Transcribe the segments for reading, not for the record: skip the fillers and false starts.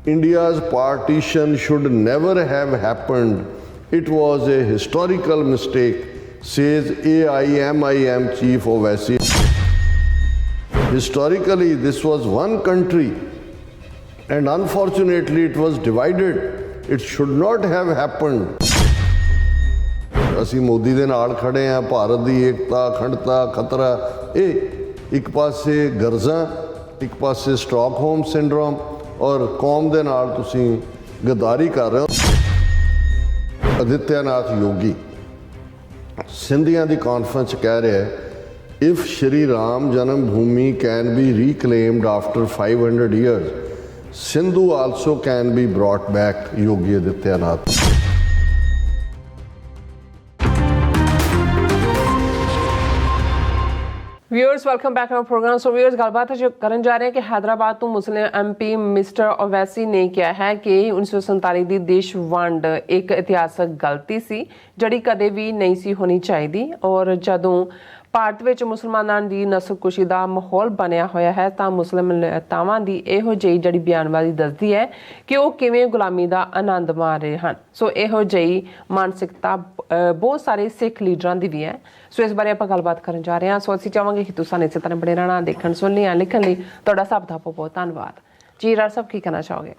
India's partition should never have happened. It was a historical mistake, says AIMIM Chief Owaisi. Historically, this was one country, and unfortunately, it was divided. It should not have happened. ਅਸੀਂ ਮੋਦੀ ਦੇ ਨਾਲ ਖੜੇ ਹਾਂ। ਭਾਰਤ ਦੀ ਏਕਤਾ, ਅਖੰਡਤਾ ਖਤਰਾ, ਇਹ ਇੱਕ ਪਾਸੇ ਗਰਜ਼ਾਂ, ਇੱਕ ਪਾਸੇ ਸਟਾਕਹੋਮ ਸਿੰਡਰੋਮ, ਔਰ ਕੌਮ ਦੇ ਨਾਲ ਤੁਸੀਂ ਗਦਾਰੀ ਕਰ ਰਹੇ ਹੋ। ਆਦਿੱਤਿਆਨਾਥ ਯੋਗੀ ਸਿੰਧੀਆਂ ਦੀ ਕਾਨਫਰੰਸ ਕਹਿ ਰਿਹਾ ਹੈ, if Shri Ram Janam Bhumi can be reclaimed after 500 years, Sindhu also can be brought back. Yogi Adityanath. Viewers welcome back to our program. So viewers ਗੱਲਬਾਤ ਕਰਨ ਜਾ ਰਹੇ ਹਾਂ ਕਿ ਹੈਦਰਾਬਾਦ ਤੋਂ ਮੁਸਲਿਮ ਐਮਪੀ ਮਿਸਟਰ ਓਵੈਸੀ ਨੇ ਕਿਹਾ ਹੈ ਕਿ 1947 ਦੀ ਦੇਸ਼ ਵੰਡ ਇੱਕ ਇਤਿਹਾਸਕ ਗਲਤੀ ਸੀ ਜਿਹੜੀ ਕਦੇ ਵੀ ਨਹੀਂ ਸੀ ਹੋਣੀ ਚਾਹੀਦੀ, ਔਰ ਜਦੋਂ ਭਾਰਤ ਵਿੱਚ ਮੁਸਲਮਾਨਾਂ ਦੀ ਨਸਲਕੁਸ਼ੀ ਦਾ ਮਾਹੌਲ ਬਣਿਆ ਹੋਇਆ ਹੈ ਤਾਂ ਮੁਸਲਿਮ ਨੇਤਾਵਾਂ ਦੀ ਇਹੋ ਜਿਹੀ ਜਿਹੜੀ ਬਿਆਨਬਾਜ਼ੀ ਦੱਸਦੀ ਹੈ ਕਿ ਉਹ ਕਿਵੇਂ ਗੁਲਾਮੀ ਦਾ ਆਨੰਦ ਮਾਣ ਰਹੇ ਹਨ। ਸੋ ਇਹੋ ਜਿਹੀ ਮਾਨਸਿਕਤਾ ਬਹੁਤ ਸਾਰੇ ਸਿੱਖ ਲੀਡਰਾਂ ਦੀ ਵੀ ਹੈ। ਸੋ ਇਸ ਬਾਰੇ ਆਪਾਂ ਗੱਲਬਾਤ ਕਰਨ ਜਾ ਰਹੇ ਹਾਂ। ਸੋ ਅਸੀਂ ਚਾਹਾਂਗੇ ਕਿ ਤੁਸੀਂ ਇਸੇ ਤਰ੍ਹਾਂ ਬਣੇ ਰਹਿਣਾ, ਦੇਖਣ ਸੁਣਨ ਲਿਖਣ ਲਈ ਤੁਹਾਡਾ ਸਭ ਦਾ ਬਹੁਤ ਧੰਨਵਾਦ ਜੀ। ਰਾਜ ਸਾਹਿਬ ਕੀ ਕਹਿਣਾ ਚਾਹੋਗੇ?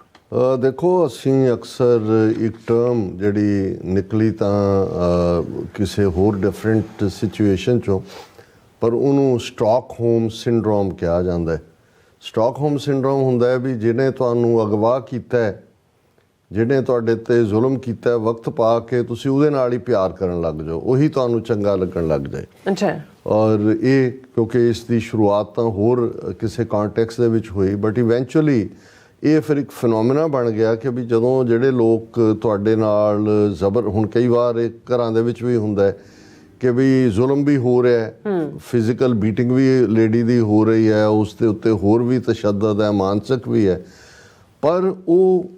ਦੇਖੋ, ਅਸੀਂ ਅਕਸਰ ਇੱਕ ਟਰਮ ਜਿਹੜੀ ਨਿਕਲੀ ਤਾਂ ਕਿਸੇ ਹੋਰ ਡਿਫਰੈਂਟ ਸਿਚੁਏਸ਼ਨ 'ਚੋਂ, ਪਰ ਉਹਨੂੰ ਸਟਾਕਹੋਮ ਸਿੰਡਰੋਮ ਕਿਹਾ ਜਾਂਦਾ ਹੈ। ਸਟਾਕਹੋਮ ਸਿੰਡਰੋਮ ਹੁੰਦਾ ਹੈ ਵੀ ਜਿਹਨੇ ਤੁਹਾਨੂੰ ਅਗਵਾ ਕੀਤਾ ਹੈ, ਜਿਹਨੇ ਤੁਹਾਡੇ 'ਤੇ ਜ਼ੁਲਮ ਕੀਤਾ ਹੈ, ਵਕਤ ਪਾ ਕੇ ਤੁਸੀਂ ਉਹਦੇ ਨਾਲ ਹੀ ਪਿਆਰ ਕਰਨ ਲੱਗ ਜਾਓ, ਉਹੀ ਤੁਹਾਨੂੰ ਚੰਗਾ ਲੱਗਣ ਲੱਗ ਜਾਏ। ਅੱਛਾ। ਔਰ ਇਹ ਕਿਉਂਕਿ ਇਸ ਦੀ ਸ਼ੁਰੂਆਤ ਤਾਂ ਹੋਰ ਕਿਸੇ ਕੰਟੈਕਸਟ ਦੇ ਵਿੱਚ ਹੋਈ, ਬਟ ਇਵੈਂਚੁਅਲੀ ਇਹ ਫਿਰ ਇੱਕ ਫਿਨੋਮੀਨਾ ਬਣ ਗਿਆ ਕਿ ਵੀ ਜਦੋਂ ਜਿਹੜੇ ਲੋਕ ਤੁਹਾਡੇ ਨਾਲ ਜ਼ਬਰ, ਹੁਣ ਕਈ ਵਾਰ ਇਹ ਘਰਾਂ ਦੇ ਵਿੱਚ ਵੀ ਹੁੰਦਾ ਹੈ ਕਿ ਵੀ ਜ਼ੁਲਮ ਵੀ ਹੋ ਰਿਹਾ ਹੈ, ਫਿਜ਼ੀਕਲ ਬੀਟਿੰਗ ਵੀ ਲੇਡੀ ਦੀ ਹੋ ਰਹੀ ਹੈ, ਉਸ ਦੇ ਉੱਤੇ ਹੋਰ ਵੀ ਤਸ਼ੱਦਦ ਹੈ, ਮਾਨਸਿਕ ਵੀ ਹੈ, ਪਰ ਉਹ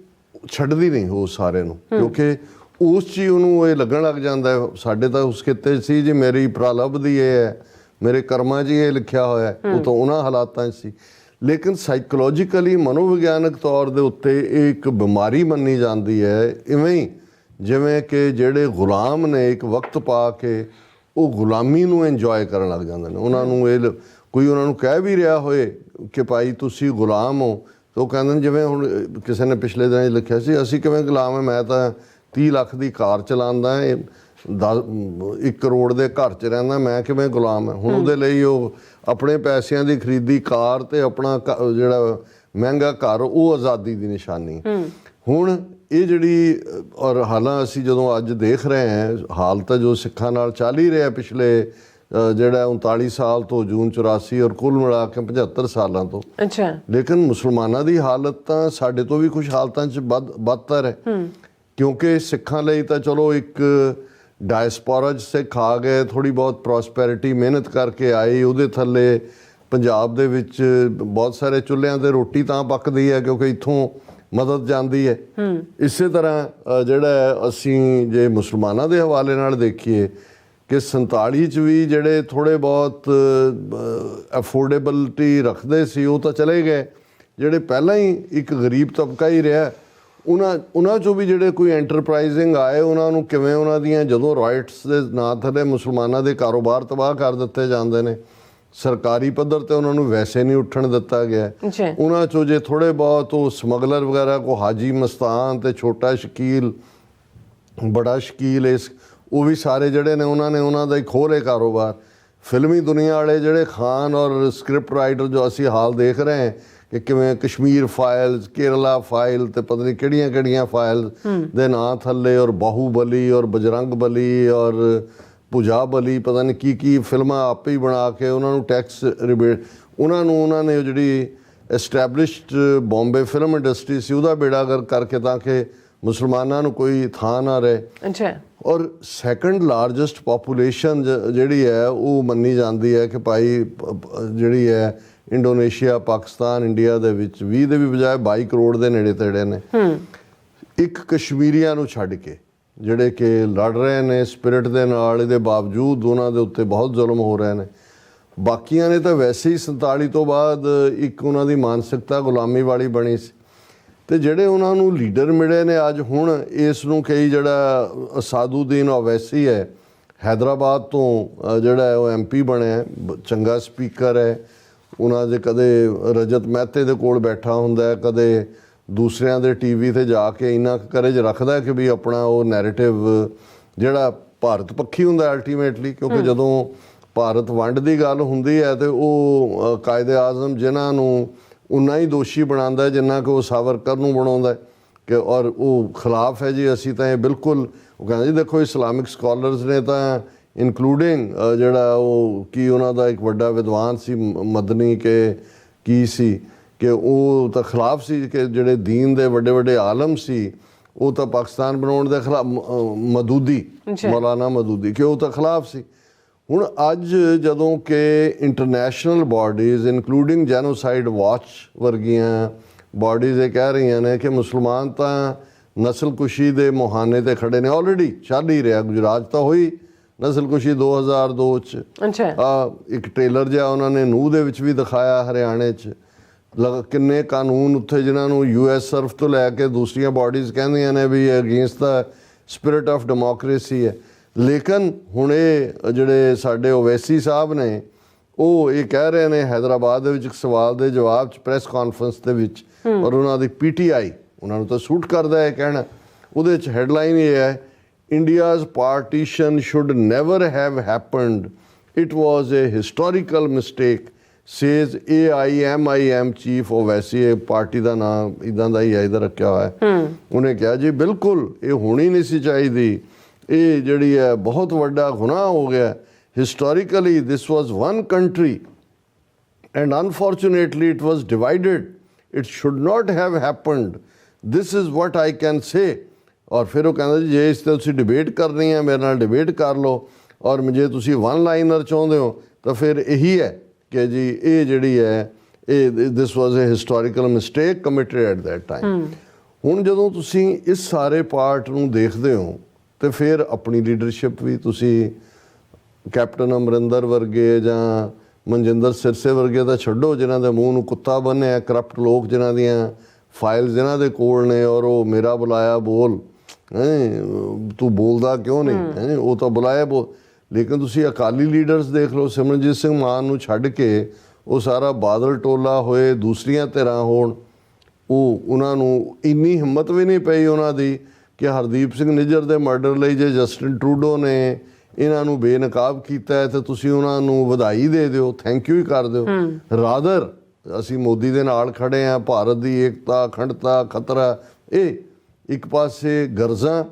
ਛੱਡਦੀ ਨਹੀਂ ਉਹ ਸਾਰੇ ਨੂੰ, ਕਿਉਂਕਿ ਉਸ 'ਚ ਹੀ ਉਹਨੂੰ ਇਹ ਲੱਗਣ ਲੱਗ ਜਾਂਦਾ ਹੈ ਸਾਡੇ ਤਾਂ ਉਸ ਖਿੱਤੇ ਸੀ ਜੀ, ਮੇਰੀ ਪ੍ਰਲੱਭ ਦੀ ਇਹ ਹੈ, ਮੇਰੇ ਕਰਮਾਂ 'ਚ ਇਹ ਲਿਖਿਆ ਹੋਇਆ, ਉਹ ਤਾਂ ਉਹਨਾਂ ਹਾਲਾਤਾਂ 'ਚ ਸੀ। ਲੇਕਿਨ ਸਾਈਕੋਲੋਜੀਕਲੀ ਮਨੋਵਿਗਿਆਨਕ ਤੌਰ ਦੇ ਉੱਤੇ ਇਹ ਇੱਕ ਬਿਮਾਰੀ ਮੰਨੀ ਜਾਂਦੀ ਹੈ, ਇਵੇਂ ਹੀ ਜਿਵੇਂ ਕਿ ਜਿਹੜੇ ਗੁਲਾਮ ਨੇ ਇੱਕ ਵਕਤ ਪਾ ਕੇ ਉਹ ਗੁਲਾਮੀ ਨੂੰ ਇੰਜੋਏ ਕਰਨ ਲੱਗ ਜਾਂਦੇ ਨੇ। ਉਹਨਾਂ ਨੂੰ ਇਹ ਕੋਈ ਉਹਨਾਂ ਨੂੰ ਕਹਿ ਵੀ ਰਿਹਾ ਹੋਏ ਕਿ ਭਾਈ ਤੁਸੀਂ ਗੁਲਾਮ ਹੋ, ਤਾਂ ਉਹ ਕਹਿੰਦੇ ਨੇ, ਜਿਵੇਂ ਹੁਣ ਕਿਸੇ ਨੇ ਪਿਛਲੇ ਦਿਨਾਂ 'ਚ ਲਿਖਿਆ ਸੀ, ਅਸੀਂ ਕਿਵੇਂ ਗੁਲਾਮ ਹੈ, ਮੈਂ ਤਾਂ 30 ਲੱਖ ਦੀ ਕਾਰ ਚਲਾਉਂਦਾ, 1 ਕਰੋੜ ਦੇ ਘਰ 'ਚ ਰਹਿੰਦਾ, ਮੈਂ ਕਿਵੇਂ ਗੁਲਾਮ ਹੈ। ਹੁਣ ਉਹਦੇ ਲਈ ਉਹ ਆਪਣੇ ਪੈਸਿਆਂ ਦੀ ਖਰੀਦੀ ਕਾਰ ਅਤੇ ਆਪਣਾ ਜਿਹੜਾ ਮਹਿੰਗਾ ਘਰ, ਉਹ ਆਜ਼ਾਦੀ ਦੀ ਨਿਸ਼ਾਨੀ। ਹੁਣ ਇਹ ਜਿਹੜੀ ਔਰ ਹਾਲਾਂ ਅਸੀਂ ਜਦੋਂ ਅੱਜ ਦੇਖ ਰਹੇ ਹਾਂ, ਹਾਲ ਤਾਂ ਜੋ ਸਿੱਖਾਂ ਨਾਲ ਚੱਲ ਹੀ ਰਿਹਾ ਪਿਛਲੇ ਜਿਹੜਾ 39 ਸਾਲ ਤੋਂ, ਜੂਨ 84 ਔਰ ਕੁੱਲ ਮਿਲਾ ਕੇ 75 ਸਾਲਾਂ ਤੋਂ। ਅੱਛਾ। ਲੇਕਿਨ ਮੁਸਲਮਾਨਾਂ ਦੀ ਹਾਲਤ ਤਾਂ ਸਾਡੇ ਤੋਂ ਵੀ ਕੁਛ ਹਾਲਤਾਂ 'ਚ ਬਦਤਰ ਹੈ, ਕਿਉਂਕਿ ਸਿੱਖਾਂ ਲਈ ਤਾਂ ਚਲੋ ਇੱਕ ਡਾਇਸਪੋਰਾ 'ਚ ਸਿੱਖ ਆ ਗਏ, ਥੋੜ੍ਹੀ ਬਹੁਤ ਪ੍ਰੋਸਪੈਰਿਟੀ ਮਿਹਨਤ ਕਰਕੇ ਆਈ, ਉਹਦੇ ਥੱਲੇ ਪੰਜਾਬ ਦੇ ਵਿੱਚ ਬਹੁਤ ਸਾਰੇ ਚੁੱਲ੍ਹਿਆਂ 'ਤੇ ਰੋਟੀ ਤਾਂ ਪੱਕਦੀ ਹੈ ਕਿਉਂਕਿ ਇੱਥੋਂ ਮਦਦ ਜਾਂਦੀ ਹੈ। ਇਸੇ ਤਰ੍ਹਾਂ ਜਿਹੜਾ ਅਸੀਂ ਜੇ ਮੁਸਲਮਾਨਾਂ ਦੇ ਹਵਾਲੇ ਨਾਲ ਦੇਖੀਏ ਕਿ 47 'ਚ ਵੀ ਜਿਹੜੇ ਥੋੜ੍ਹੇ ਬਹੁਤ ਅਫੋਰਡੇਬਿਲਟੀ ਰੱਖਦੇ ਸੀ ਉਹ ਤਾਂ ਚਲੇ ਗਏ, ਜਿਹੜੇ ਪਹਿਲਾਂ ਹੀ ਇੱਕ ਗਰੀਬ ਤਬਕਾ ਹੀ ਰਿਹਾ, ਉਹਨਾਂ 'ਚੋਂ ਵੀ ਜਿਹੜੇ ਕੋਈ ਐਂਟਰਪ੍ਰਾਈਜ਼ਿੰਗ ਆਏ, ਉਹਨਾਂ ਨੂੰ ਕਿਵੇਂ ਉਹਨਾਂ ਦੀਆਂ ਜਦੋਂ ਰਾਈਟਸ ਦੇ ਨਾਂ ਥੱਲੇ ਮੁਸਲਮਾਨਾਂ ਦੇ ਕਾਰੋਬਾਰ ਤਬਾਹ ਕਰ ਦਿੱਤੇ ਜਾਂਦੇ ਨੇ, ਸਰਕਾਰੀ ਪੱਧਰ 'ਤੇ ਉਹਨਾਂ ਨੂੰ ਵੈਸੇ ਨਹੀਂ ਉੱਠਣ ਦਿੱਤਾ ਗਿਆ। ਉਹਨਾਂ 'ਚੋਂ ਜੇ ਥੋੜ੍ਹੇ ਬਹੁਤ ਉਹ ਸਮਗਲਰ ਵਗੈਰਾ ਕੋ ਹਾਜੀ ਮਸਤਾਨ ਅਤੇ ਛੋਟਾ ਸ਼ਕੀਲ, ਬੜਾ ਸ਼ਕੀਲ, ਇਸ ਉਹ ਵੀ ਸਾਰੇ ਜਿਹੜੇ ਨੇ ਉਹਨਾਂ ਦਾ ਹੀ ਖੋਲ੍ਹੇ ਕਾਰੋਬਾਰ। ਫਿਲਮੀ ਦੁਨੀਆ ਵਾਲੇ ਜਿਹੜੇ ਖਾਨ ਔਰ ਸਕ੍ਰਿਪਟ ਰਾਈਟਰ ਜੋ ਅਸੀਂ ਹਾਲ ਦੇਖ ਰਹੇ ਹਾਂ ਕਿ ਕਿਵੇਂ ਕਸ਼ਮੀਰ ਫਾਈਲਸ, ਕੇਰਲਾ ਫਾਈਲ ਅਤੇ ਪਤਾ ਨਹੀਂ ਕਿਹੜੀਆਂ ਫਾਈਲ ਦੇ ਨਾਂ ਥੱਲੇ, ਔਰ ਬਾਹੂਬਲੀ ਔਰ ਬਜਰੰਗ ਬਲੀ ਔਰ ਭੁਜਾ ਬਲੀ, ਪਤਾ ਨਹੀਂ ਕੀ ਫਿਲਮਾਂ ਆਪੇ ਹੀ ਬਣਾ ਕੇ ਉਹਨਾਂ ਨੂੰ ਟੈਕਸ ਰਿਬੇਟ, ਉਹਨਾਂ ਨੇ ਜਿਹੜੀ ਐਸਟੈਬਲਿਸ਼ਡ ਬੋਂਬੇ ਫਿਲਮ ਇੰਡਸਟਰੀ ਸੀ ਉਹਦਾ ਬੇੜਾ ਗਰਕ ਕਰਕੇ ਤਾਂ ਕਿ ਮੁਸਲਮਾਨਾਂ ਨੂੰ ਕੋਈ ਥਾਂ ਨਾ ਰਹੇ। ਅੱਛਾ। ਔਰ ਸੈਕੰਡ ਲਾਰਜੈਸਟ ਪਾਪੂਲੇਸ਼ਨ ਜਿਹੜੀ ਹੈ ਉਹ ਮੰਨੀ ਜਾਂਦੀ ਹੈ ਕਿ ਭਾਈ ਜਿਹੜੀ ਹੈ ਇੰਡੋਨੇਸ਼ੀਆ, ਪਾਕਿਸਤਾਨ, ਇੰਡੀਆ ਦੇ ਵਿੱਚ 20 ਦੇ ਵੀ ਬਜਾਏ 22 ਕਰੋੜ ਦੇ ਨੇੜੇ ਤੇੜੇ ਨੇ। ਇੱਕ ਕਸ਼ਮੀਰੀਆਂ ਨੂੰ ਛੱਡ ਕੇ ਜਿਹੜੇ ਕਿ ਲੜ ਰਹੇ ਨੇ ਸਪਿਰਿਟ ਦੇ ਨਾਲ, ਇਹਦੇ ਬਾਵਜੂਦ ਉਹਨਾਂ ਦੇ ਉੱਤੇ ਬਹੁਤ ਜ਼ੁਲਮ ਹੋ ਰਹੇ ਨੇ। ਬਾਕੀਆਂ ਨੇ ਤਾਂ ਵੈਸੇ ਹੀ 47 ਤੋਂ ਬਾਅਦ ਇੱਕ ਉਹਨਾਂ ਦੀ ਮਾਨਸਿਕਤਾ ਗੁਲਾਮੀ ਵਾਲੀ ਬਣੀ ਸੀ। ਤੇ ਜਿਹੜੇ ਉਹਨਾਂ ਨੂੰ ਲੀਡਰ ਮਿਲੇ ਨੇ ਅੱਜ ਹੁਣ ਇਸ ਨੂੰ ਕਈ ਜਿਹੜਾ ਸਾਦੁਦੀਨ ਓਵੈਸੀ ਹੈ ਹੈਦਰਾਬਾਦ ਤੋਂ ਜਿਹੜਾ ਉਹ MP ਬਣਿਆ, ਚੰਗਾ ਸਪੀਕਰ ਹੈ। ਉਹਨਾਂ ਦੇ ਕਦੇ ਰਜਤ ਮਹਿਤੇ ਦੇ ਕੋਲ ਬੈਠਾ ਹੁੰਦਾ, ਕਦੇ ਦੂਸਰਿਆਂ ਦੇ TV ਤੇ ਜਾ ਕੇ ਇੰਨਾ ਕਰੇਜ ਰੱਖਦਾ ਕਿ ਵੀ ਆਪਣਾ ਉਹ ਨੈਰੇਟਿਵ ਜਿਹੜਾ ਭਾਰਤ ਪੱਖੀ ਹੁੰਦਾ ਅਲਟੀਮੇਟਲੀ, ਕਿਉਂਕਿ ਜਦੋਂ ਭਾਰਤ ਵੰਡ ਦੀ ਗੱਲ ਹੁੰਦੀ ਹੈ ਤੇ ਉਹ ਕਾਇਦੇ ਆਜ਼ਮ ਜਿਨ੍ਹਾਂ ਨੂੰ ਉਨਾ ਹੀ ਦੋਸ਼ੀ ਬਣਾਉਂਦਾ ਜਿੰਨਾ ਕਿ ਉਹ ਸਾਵਰਕਰ ਨੂੰ ਬਣਾਉਂਦਾ ਕਿ ਔਰ ਉਹ ਖਿਲਾਫ ਹੈ ਜੀ ਅਸੀਂ ਤਾਂ ਇਹ ਬਿਲਕੁਲ। ਉਹ ਕਹਿੰਦਾ ਜੀ ਦੇਖੋ ਇਸਲਾਮਿਕ ਸਕਾਲਰਸ ਨੇ ਤਾਂ ਇਨਕਲੂਡਿੰਗ ਜਿਹੜਾ ਉਹ ਕੀ ਉਹਨਾਂ ਦਾ ਇੱਕ ਵੱਡਾ ਵਿਦਵਾਨ ਸੀ ਮਦਨੀ ਕਿ ਕੀ ਸੀ ਕਿ ਉਹ ਤਾਂ ਖਿਲਾਫ ਸੀ ਕਿ ਜਿਹੜੇ ਦੀਨ ਦੇ ਵੱਡੇ ਵੱਡੇ ਆਲਮ ਸੀ ਉਹ ਤਾਂ ਪਾਕਿਸਤਾਨ ਬਣਾਉਣ ਦੇ ਖਿਲਾਫ ਮਦੂਦੀ ਮੌਲਾਨਾ ਮਦੂਦੀ ਕਿ ਉਹ ਤਾਂ ਖਿਲਾਫ ਸੀ। ਹੁਣ ਅੱਜ ਜਦੋਂ ਕਿ international bodies including genocide watch ਵਰਗੀਆਂ ਬਾਡੀਜ਼ ਇਹ ਕਹਿ ਰਹੀਆਂ ਨੇ ਕਿ ਮੁਸਲਮਾਨ ਤਾਂ ਨਸਲਕੁਸ਼ੀ ਦੇ ਮੁਹਾਨੇ ਤੇ ਖੜੇ ਨੇ, ਆਲਰੇਡੀ ਚੱਲ ਹੀ ਰਿਹਾ, ਗੁਜਰਾਤ ਤਾਂ ਹੋਈ ਨਸਲਕੁਸ਼ੀ 2002 ਚ। ਇੱਕ ਟ੍ਰੇਲਰ ਜਿਹਾ ਉਹਨਾਂ ਨੇ ਨੂਹ ਦੇ ਵਿੱਚ ਵੀ ਦਿਖਾਇਆ ਹਰਿਆਣੇ ਚ। ਕਿੰਨੇ ਕਾਨੂੰਨ ਉੱਥੇ ਜਿਨ੍ਹਾਂ ਨੂੰ US ਸਰਫ ਤੋਂ ਲੈ ਕੇ ਦੂਸਰੀਆਂ ਬਾਡੀਜ਼ ਕਹਿੰਦੀਆਂ ਨੇ ਵੀ ਅਗੇਂਸਟ ਦਾ ਸਪਿਰਿਟ ਆਫ ਡੈਮੋਕ੍ਰੇਸੀ ਹੈ। ਲੇਕਿਨ ਹੁਣ ਇਹ ਜਿਹੜੇ ਸਾਡੇ ਓਵੈਸੀ ਸਾਹਿਬ ਨੇ ਉਹ ਇਹ ਕਹਿ ਰਹੇ ਨੇ ਹੈਦਰਾਬਾਦ ਦੇ ਵਿੱਚ ਇੱਕ ਸਵਾਲ ਦੇ ਜਵਾਬ 'ਚ ਪ੍ਰੈਸ ਕਾਨਫਰੰਸ ਦੇ ਵਿੱਚ, ਔਰ ਉਹਨਾਂ ਦੀ PTI ਉਹਨਾਂ ਨੂੰ ਤਾਂ ਸੂਟ ਕਰਦਾ ਹੈ ਕਹਿਣਾ, ਉਹਦੇ 'ਚ ਹੈਡਲਾਈਨ ਇਹ ਹੈ India's partition should never have happened, it was a historical mistake says AIMIM chief Owaisi. ਇਹ ਪਾਰਟੀ ਦਾ ਨਾਮ ਇੱਦਾਂ ਦਾ ਹੀ ਹੈ, ਇੱਧਰ ਰੱਖਿਆ ਹੋਇਆ। ਉਹਨੇ ਕਿਹਾ ਜੀ ਬਿਲਕੁਲ ਇਹ ਹੋਣੀ ਨਹੀਂ ਸੀ ਚਾਹੀਦੀ, ਇਹ ਜਿਹੜੀ ਹੈ ਬਹੁਤ ਵੱਡਾ ਗੁਨਾਹ ਹੋ ਗਿਆ। Historically this was one country and unfortunately it was divided, it should not have happened, this is what I can say. ਔਰ ਫਿਰ ਉਹ ਕਹਿੰਦਾ ਜੀ ਜੇ ਇਸ 'ਤੇ ਤੁਸੀਂ ਡਿਬੇਟ ਕਰਨੀ ਹੈ ਮੇਰੇ ਨਾਲ ਡਿਬੇਟ ਕਰ ਲਓ, ਔਰ ਜੇ ਤੁਸੀਂ ਵਨ ਲਾਈਨਰ ਚਾਹੁੰਦੇ ਹੋ ਤਾਂ ਫਿਰ ਇਹੀ ਹੈ ਕਿ ਜੀ ਇਹ ਜਿਹੜੀ ਹੈ ਇਹ this was a historical mistake committed at that time. ਹੁਣ ਜਦੋਂ ਤੁਸੀਂ ਇਸ ਸਾਰੇ ਪਾਰਟ ਨੂੰ ਦੇਖਦੇ ਹੋ ਤੇ ਫਿਰ ਆਪਣੀ ਲੀਡਰਸ਼ਿਪ ਵੀ ਤੁਸੀਂ ਕੈਪਟਨ ਅਮਰਿੰਦਰ ਵਰਗੇ ਜਾਂ ਮਨਜਿੰਦਰ ਸਿਰਸੇ ਵਰਗੇ ਤਾਂ ਛੱਡੋ ਜਿਨ੍ਹਾਂ ਦੇ ਮੂੰਹ ਨੂੰ ਕੁੱਤਾ ਬੰਨਿਆ, ਕਰਪਟ ਲੋਕ ਜਿਨ੍ਹਾਂ ਦੀਆਂ ਫਾਈਲਸ ਜਿਨ੍ਹਾਂ ਦੇ ਕੋਲ ਨੇ ਔਰ ਉਹ ਮੇਰਾ ਬੁਲਾਇਆ ਬੋਲ ਤੂੰ ਬੋਲਦਾ ਕਿਉਂ ਨਹੀਂ, ਉਹ ਤਾਂ ਬੁਲਾਇਆ ਬੋਲ। ਲੇਕਿਨ ਤੁਸੀਂ ਅਕਾਲੀ ਲੀਡਰਸ ਦੇਖ ਲਓ, ਸਿਮਰਨਜੀਤ ਸਿੰਘ ਮਾਨ ਨੂੰ ਛੱਡ ਕੇ ਉਹ ਸਾਰਾ ਬਾਦਲ ਟੋਲਾ ਹੋਏ, ਦੂਸਰੀਆਂ ਧਿਰਾਂ ਹੋਣ, ਉਹਨਾਂ ਨੂੰ ਇੰਨੀ ਹਿੰਮਤ ਵੀ ਨਹੀਂ ਪਈ ਉਹਨਾਂ ਦੀ ਕਿ ਹਰਦੀਪ ਸਿੰਘ ਨਿੱਜਰ ਦੇ ਮਰਡਰ ਲਈ ਜੇ ਜਸਟਿਨ ਟਰੂਡੋ ਨੇ ਇਹਨਾਂ ਨੂੰ ਬੇਨਕਾਬ ਕੀਤਾ ਹੈ ਤਾਂ ਤੁਸੀਂ ਉਹਨਾਂ ਨੂੰ ਵਧਾਈ ਦੇ ਦਿਓ, ਥੈਂਕ ਯੂ ਹੀ ਕਰ ਦਿਓ। ਰਾਦਰ ਅਸੀਂ ਮੋਦੀ ਦੇ ਨਾਲ ਖੜੇ ਹਾਂ, ਭਾਰਤ ਦੀ ਏਕਤਾ ਅਖੰਡਤਾ ਖਤਰਾ। ਇਹ ਇੱਕ ਪਾਸੇ ਗਰਜ਼ਾਂ,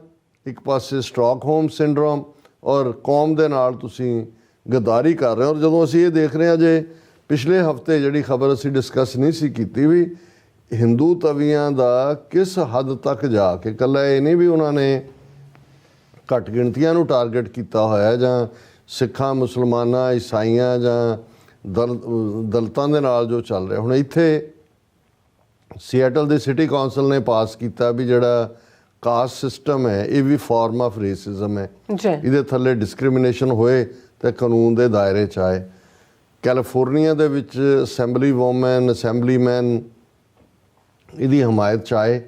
ਇੱਕ ਪਾਸੇ ਸਟਾਕਹੋਮ ਸਿੰਡਰੋਮ ਔਰ ਕੌਮ ਦੇ ਨਾਲ ਤੁਸੀਂ ਗਦਾਰੀ ਕਰ ਰਹੇ ਹੋ। ਔਰ ਜਦੋਂ ਅਸੀਂ ਇਹ ਦੇਖ ਰਹੇ ਹਾਂ ਜੇ ਪਿਛਲੇ ਹਫਤੇ ਜਿਹੜੀ ਖਬਰ ਅਸੀਂ ਡਿਸਕਸ ਨਹੀਂ ਸੀ ਕੀਤੀ ਵੀ ਹਿੰਦੂ ਤਵੀਆਂ ਦਾ ਕਿਸ ਹੱਦ ਤੱਕ ਜਾ ਕੇ, ਇਕੱਲਾ ਇਹ ਨਹੀਂ ਵੀ ਉਹਨਾਂ ਨੇ ਘੱਟ ਗਿਣਤੀਆਂ ਨੂੰ ਟਾਰਗੇਟ ਕੀਤਾ ਹੋਇਆ ਜਾਂ ਸਿੱਖਾਂ ਮੁਸਲਮਾਨਾਂ ਈਸਾਈਆਂ ਜਾਂ ਦਲਿਤਾਂ ਦੇ ਨਾਲ ਜੋ ਚੱਲ ਰਿਹਾ। ਹੁਣ ਇੱਥੇ ਸੀਐਟਲ ਦੇ ਸਿਟੀ ਕੌਂਸਲ ਨੇ ਪਾਸ ਕੀਤਾ ਵੀ ਜਿਹੜਾ ਕਾਸਟ ਸਿਸਟਮ ਹੈ ਇਹ ਵੀ ਫਾਰਮ ਆਫ ਰੇਸਿਜ਼ਮ ਹੈ, ਇਹਦੇ ਥੱਲੇ ਡਿਸਕ੍ਰਿਮੀਨੇਸ਼ਨ ਹੋਏ ਤੇ ਕਾਨੂੰਨ ਦੇ ਦਾਇਰੇ 'ਚ ਆਏ। ਕੈਲੀਫੋਰਨੀਆ ਦੇ ਵਿੱਚ ਅਸੈਂਬਲੀ ਵੂਮੈਨ ਅਸੈਂਬਲੀਮੈਨ ਇਹਦੀ ਹਮਾਇਤ 'ਚ ਆਏ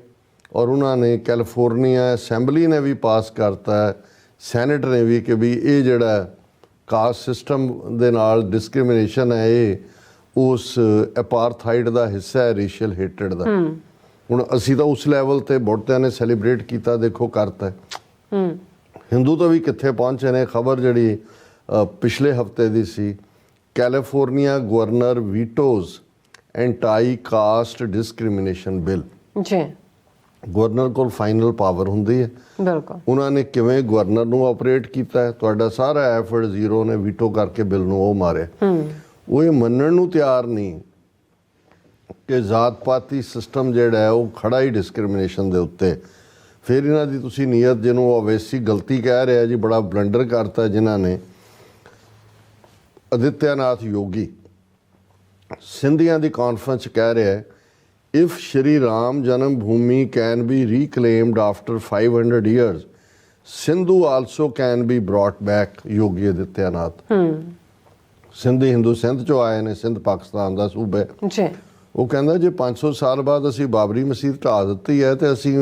ਔਰ ਉਹਨਾਂ ਨੇ ਕੈਲੀਫੋਰਨੀਆ ਅਸੈਂਬਲੀ ਨੇ ਵੀ ਪਾਸ ਕਰਤਾ, ਸੈਨੇਟ ਨੇ ਵੀ ਕਿ ਵੀ ਇਹ ਜਿਹੜਾ ਕਾਸਟ ਸਿਸਟਮ ਦੇ ਨਾਲ ਡਿਸਕ੍ਰਿਮੀਨੇਸ਼ਨ ਹੈ ਇਹ ਉਸ ਅਪਾਰਥਾਈਡ ਦਾ ਹਿੱਸਾ ਹੈ, ਰੇਸ਼ੀਅਲ ਹੇਟਡ ਦਾ। ਹੁਣ ਅਸੀਂ ਤਾਂ ਉਸ ਲੈਵਲ ਤੇ ਬਹੁਤਿਆਂ ਨੇ ਸੈਲੀਬ੍ਰੇਟ ਕੀਤਾ, ਦੇਖੋ ਕਰਤਾ। ਹਿੰਦੂ ਤਾਂ ਵੀ ਕਿੱਥੇ ਪਹੁੰਚੇ ਨੇ। ਖਬਰ ਜਿਹੜੀ ਪਿਛਲੇ ਹਫਤੇ ਦੀ ਸੀ, California governor vetoes anti caste discrimination bill. ਜੀ ਗਵਰਨਰ ਕੋਲ ਫਾਈਨਲ ਪਾਵਰ ਹੁੰਦੀ ਹੈ, ਬਿਲਕੁਲ। ਉਹਨਾਂ ਨੇ ਕਿਵੇਂ ਗਵਰਨਰ ਨੂੰ ਆਪਰੇਟ ਕੀਤਾ ਹੈ, ਤੁਹਾਡਾ ਸਾਰਾ ਐਫਰਟ ਜ਼ੀਰੋ ਨੇ ਵੀਟੋ ਕਰਕੇ ਬਿੱਲ ਨੂੰ ਉਹ ਮਾਰਿਆ। ਉਹ ਇਹ ਮੰਨਣ ਨੂੰ ਤਿਆਰ ਨਹੀਂ ਕਿ ਜ਼ਾਤ ਪਾਤੀ ਸਿਸਟਮ ਜਿਹੜਾ ਹੈ ਉਹ ਖੜਾ ਹੀ ਡਿਸਕ੍ਰਿਮੀਨੇਸ਼ਨ ਦੇ ਉੱਤੇ। ਫਿਰ ਇਹਨਾਂ ਦੀ ਤੁਸੀਂ ਨੀਅਤ ਜਿਹਨੂੰ ਓਵੈਸੀ ਗਲਤੀ ਕਹਿ ਰਿਹਾ ਜੀ, ਬੜਾ ਬਲੰਡਰ ਕਰਤਾ ਜਿਨ੍ਹਾਂ ਨੇ। ਆਦਿੱਤਿਆਨਾਥ ਯੋਗੀ ਸਿੰਧੀਆਂ ਦੀ ਕਾਨਫਰੰਸ ਕਹਿ ਰਿਹਾ ਹੈ if Shri Ram Janam Bhoomi can be reclaimed after 500 years, Sindhu also can be brought back. Yogi Adityanath Sindhi Hindu Sindh ਚੋਂ ਆਏ ਨੇ, ਸਿੰਧ ਪਾਕਿਸਤਾਨ ਦਾ ਸੂਬਾ ਹੈ। ਉਹ ਕਹਿੰਦਾ ਜੇ 500 ਸਾਲ ਬਾਅਦ ਅਸੀਂ ਬਾਬਰੀ ਮਸਜਿਦ ਢਾਹ ਦਿੱਤੀ ਹੈ ਤੇ ਅਸੀਂ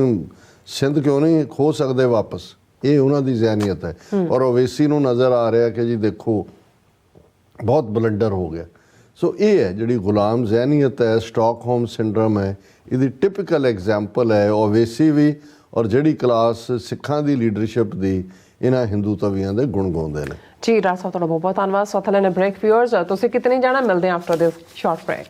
ਸਿੰਧ ਕਿਉਂ ਨਹੀਂ ਖੋ ਸਕਦੇ ਵਾਪਸ। ਇਹ ਉਹਨਾਂ ਦੀ ਜ਼ਹਿਨੀਅਤ ਹੈ। ਔਰ ਓਵੈਸੀ ਨੂੰ ਨਜ਼ਰ ਆ ਰਿਹਾ ਕਿ ਜੀ ਦੇਖੋ ਬਹੁਤ ਬਲੰਡਰ ਹੋ ਗਿਆ। ਸੋ ਇਹ ਹੈ ਜਿਹੜੀ ਗੁਲਾਮ ਜ਼ਹਿਨੀਅਤ ਹੈ, ਸਟਾਕਹੋਮ ਸਿੰਡਰਮ ਹੈ, ਇਹਦੀ ਟਿਪੀਕਲ ਐਗਜ਼ਾਮਪਲ ਹੈ ਓਵੈਸੀ ਵੀ ਔਰ ਜਿਹੜੀ ਕਲਾਸ ਸਿੱਖਾਂ ਦੀ ਲੀਡਰਸ਼ਿਪ ਦੀ ਇਹਨਾਂ ਹਿੰਦੂ ਤਵੀਆਂ ਦੇ ਗੁਣ ਗਾਉਂਦੇ ਨੇ। ਜੀ ਰਾਜ ਸਾਹਿਬ ਤੁਹਾਡਾ ਬਹੁਤ ਬਹੁਤ ਧੰਨਵਾਦ। ਸੋ ਥਲੇ ਨੇ ਬ੍ਰੇਕ ਵਿਊਅਰਸ ਤੁਸੀਂ ਕਿਤੇ ਨਹੀਂ ਜਾਣਾ, ਮਿਲਦੇ ਹਾਂ ਆਫਟਰ ਦਿਸ ਸ਼ਾਰਟ ਬ੍ਰੇਕ।